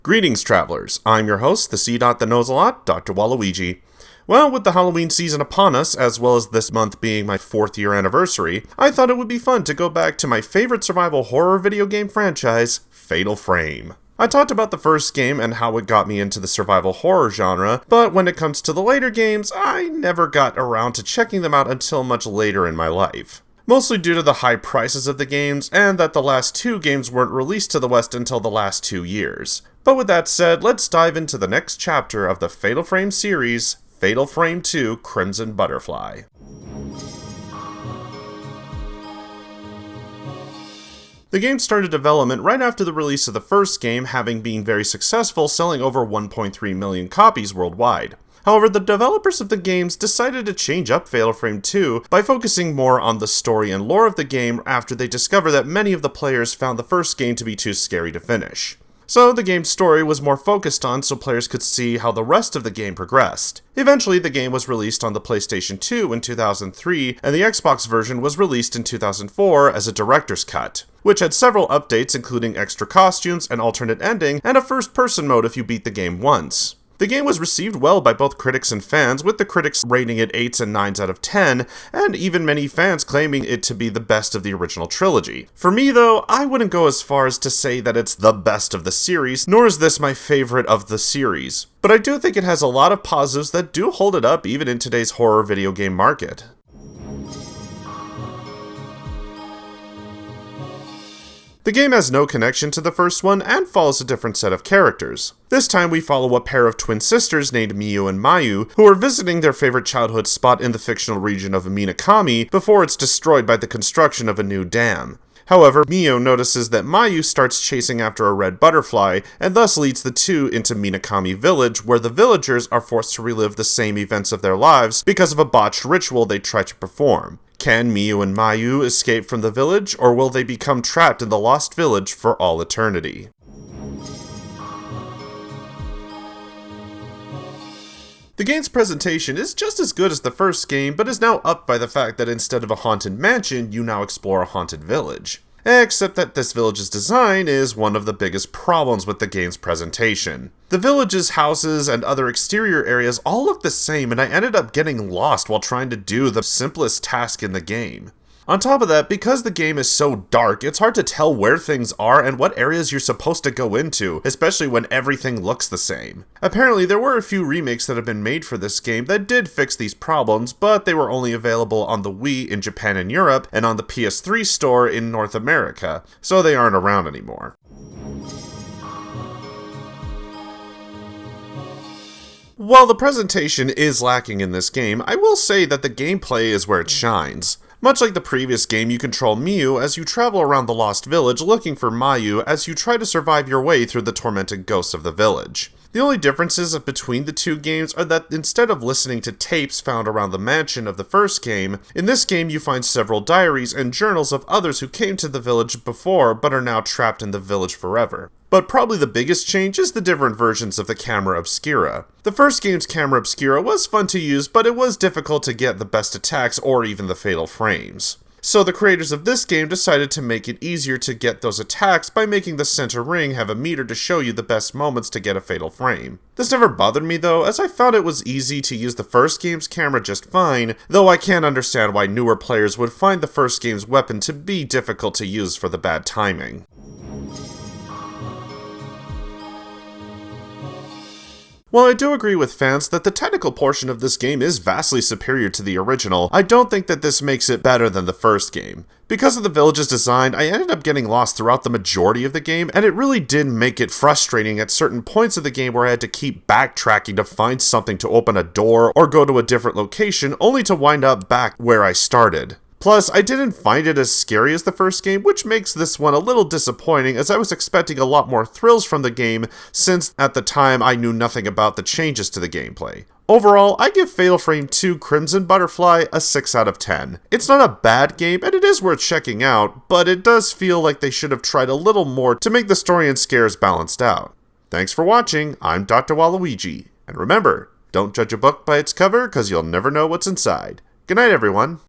Greetings, travelers. I'm your host, the C. That knows a lot, Dr. Waluigi. Well, with the Halloween season upon us, as well as this month being my 4th year anniversary, I thought it would be fun to go back to my favorite survival horror video game franchise, Fatal Frame. I talked about the first game and how it got me into the survival horror genre, but when it comes to the later games, I never got around to checking them out until much later in my life. Mostly due to the high prices of the games, and that the last 2 games weren't released to the West until the last 2 years. But with that said, let's dive into the next chapter of the Fatal Frame series, Fatal Frame 2 Crimson Butterfly. The game started development right after the release of the first game, having been very successful, selling over 1.3 million copies worldwide. However, the developers of the games decided to change up Fatal Frame 2 by focusing more on the story and lore of the game after they discovered that many of the players found the first game to be too scary to finish. So the game's story was more focused on so players could see how the rest of the game progressed. Eventually, the game was released on the PlayStation 2 in 2003, and the Xbox version was released in 2004 as a director's cut, which had several updates including extra costumes, an alternate ending, and a first-person mode if you beat the game once. The game was received well by both critics and fans, with the critics rating it 8s and 9s out of 10, and even many fans claiming it to be the best of the original trilogy. For me though, I wouldn't go as far as to say that it's the best of the series, nor is this my favorite of the series. But I do think it has a lot of positives that do hold it up even in today's horror video game market. The game has no connection to the first one and follows a different set of characters. This time we follow a pair of twin sisters named Miyu and Mayu who are visiting their favorite childhood spot in the fictional region of Minakami before it's destroyed by the construction of a new dam. However, Miyu notices that Mayu starts chasing after a red butterfly and thus leads the two into Minakami Village, where the villagers are forced to relive the same events of their lives because of a botched ritual they try to perform. Can Miyu and Mayu escape from the village, or will they become trapped in the lost village for all eternity? The game's presentation is just as good as the first game, but is now upped by the fact that instead of a haunted mansion, you now explore a haunted village. Except that this village's design is one of the biggest problems with the game's presentation. The village's houses and other exterior areas all look the same, and I ended up getting lost while trying to do the simplest task in the game. On top of that, because the game is so dark, it's hard to tell where things are and what areas you're supposed to go into, especially when everything looks the same. Apparently, there were a few remakes that have been made for this game that did fix these problems, but they were only available on the Wii in Japan and Europe, and on the PS3 store in North America, so they aren't around anymore. While the presentation is lacking in this game, I will say that the gameplay is where it shines. Much like the previous game, you control Miyu as you travel around the lost village looking for Mayu as you try to survive your way through the tormented ghosts of the village. The only differences between the two games are that instead of listening to tapes found around the mansion of the first game, in this game you find several diaries and journals of others who came to the village before but are now trapped in the village forever. But probably the biggest change is the different versions of the camera obscura. The first game's camera obscura was fun to use, but it was difficult to get the best attacks or even the fatal frames. So the creators of this game decided to make it easier to get those attacks by making the center ring have a meter to show you the best moments to get a fatal frame. This never bothered me though, as I found it was easy to use the first game's camera just fine, though I can understand why newer players would find the first game's weapon to be difficult to use for the bad timing. While I do agree with fans that the technical portion of this game is vastly superior to the original, I don't think that this makes it better than the first game. Because of the village's design, I ended up getting lost throughout the majority of the game, and it really did make it frustrating at certain points of the game where I had to keep backtracking to find something to open a door or go to a different location, only to wind up back where I started. Plus, I didn't find it as scary as the first game, which makes this one a little disappointing as I was expecting a lot more thrills from the game since at the time I knew nothing about the changes to the gameplay. Overall, I give Fatal Frame 2 Crimson Butterfly a 6 out of 10. It's not a bad game and it is worth checking out, but it does feel like they should have tried a little more to make the story and scares balanced out. Thanks for watching, I'm Dr. Waluigi, and remember, don't judge a book by its cover because you'll never know what's inside. Good night, everyone.